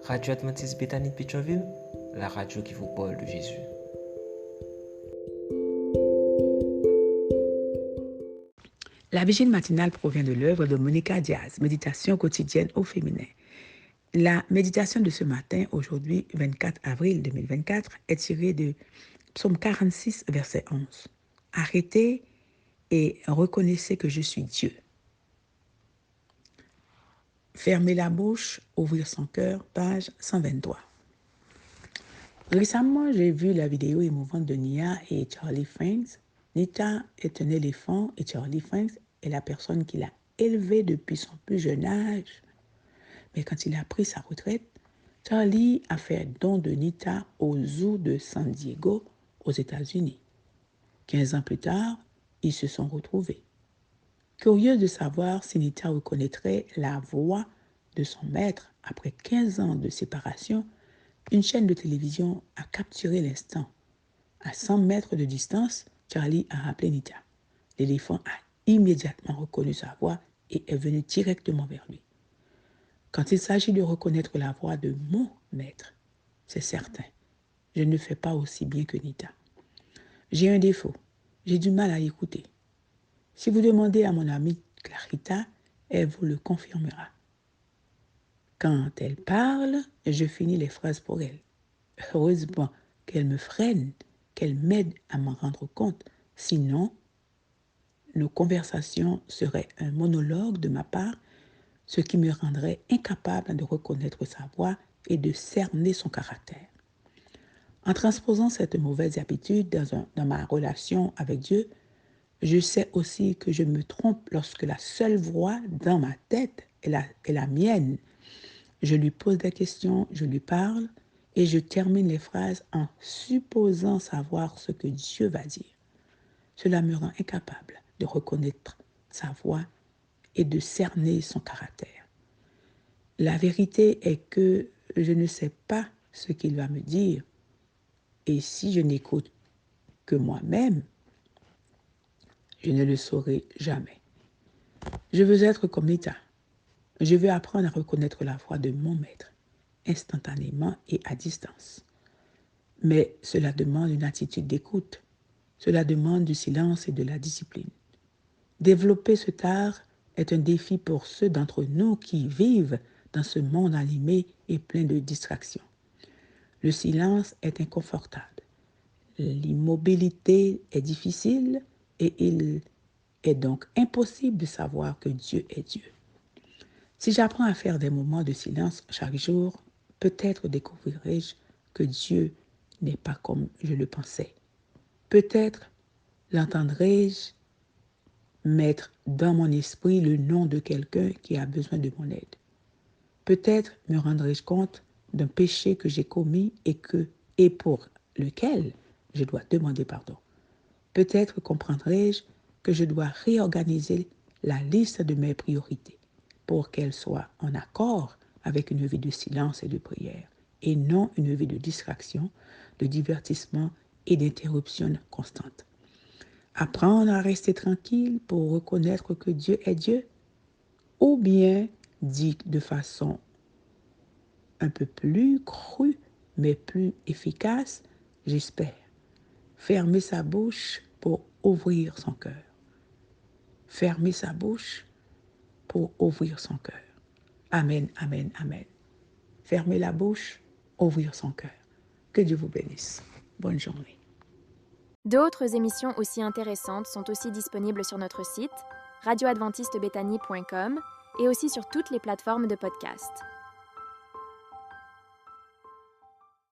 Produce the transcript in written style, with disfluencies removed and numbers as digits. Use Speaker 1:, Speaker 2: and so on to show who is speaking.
Speaker 1: Radio Adventiste Bethany de Pétionville, la radio qui vous parle de Jésus.
Speaker 2: La vigile matinale provient de l'œuvre de Monica Diaz, Méditation quotidienne au féminin. La méditation de ce matin, aujourd'hui 24 avril 2024, est tirée de Psaume 46, verset 11. Arrêtez et reconnaissez que je suis Dieu. Fermer la bouche, ouvrir son cœur, page 123. Récemment, j'ai vu la vidéo émouvante de Nia et Charlie Franks. Nita est un éléphant et Charlie Franks est la personne qui l'a élevé depuis son plus jeune âge. Mais quand il a pris sa retraite, Charlie a fait don de Nita au zoo de San Diego, aux États-Unis. 15 ans plus tard, ils se sont retrouvés. Curieux de savoir si Nita reconnaîtrait la voix de son maître après 15 ans de séparation, une chaîne de télévision a capturé l'instant. À 100 mètres de distance, Charlie a appelé Nita. L'éléphant a immédiatement reconnu sa voix et est venu directement vers lui. Quand il s'agit de reconnaître la voix de mon maître, c'est certain, je ne fais pas aussi bien que Nita. J'ai un défaut, j'ai du mal à écouter. Si vous demandez à mon amie Clarita, elle vous le confirmera. Quand elle parle, je finis les phrases pour elle. Heureusement qu'elle me freine, qu'elle m'aide à m'en rendre compte. Sinon, nos conversations seraient un monologue de ma part, ce qui me rendrait incapable de reconnaître sa voix et de cerner son caractère. En transposant cette mauvaise habitude dans ma relation avec Dieu, je sais aussi que je me trompe lorsque la seule voix dans ma tête est la mienne. Je lui pose des questions, je lui parle et je termine les phrases en supposant savoir ce que Dieu va dire. Cela me rend incapable de reconnaître sa voix et de cerner son caractère. La vérité est que je ne sais pas ce qu'il va me dire et si je n'écoute que moi-même, je ne le saurai jamais. Je veux être comme Nita. Je veux apprendre à reconnaître la voix de mon maître, instantanément et à distance. Mais cela demande une attitude d'écoute. Cela demande du silence et de la discipline. Développer cet art est un défi pour ceux d'entre nous qui vivent dans ce monde animé et plein de distractions. Le silence est inconfortable. L'immobilité est difficile et il est donc impossible de savoir que Dieu est Dieu. Si j'apprends à faire des moments de silence chaque jour, peut-être découvrirai-je que Dieu n'est pas comme je le pensais. Peut-être l'entendrai-je mettre dans mon esprit le nom de quelqu'un qui a besoin de mon aide. Peut-être me rendrai-je compte d'un péché que j'ai commis et pour lequel je dois demander pardon. Peut-être comprendrai-je que je dois réorganiser la liste de mes priorités pour qu'elle soit en accord avec une vie de silence et de prière, et non une vie de distraction, de divertissement et d'interruption constante. Apprendre à rester tranquille pour reconnaître que Dieu est Dieu, ou bien, dit de façon un peu plus crue, mais plus efficace, j'espère, fermer sa bouche pour ouvrir son cœur. Fermer sa bouche pour ouvrir son cœur. Amen, amen, amen. Fermer la bouche, ouvrir son cœur. Que Dieu vous bénisse. Bonne journée.
Speaker 3: D'autres émissions aussi intéressantes sont aussi disponibles sur notre site radioadventistebethany.com et aussi sur toutes les plateformes de podcast.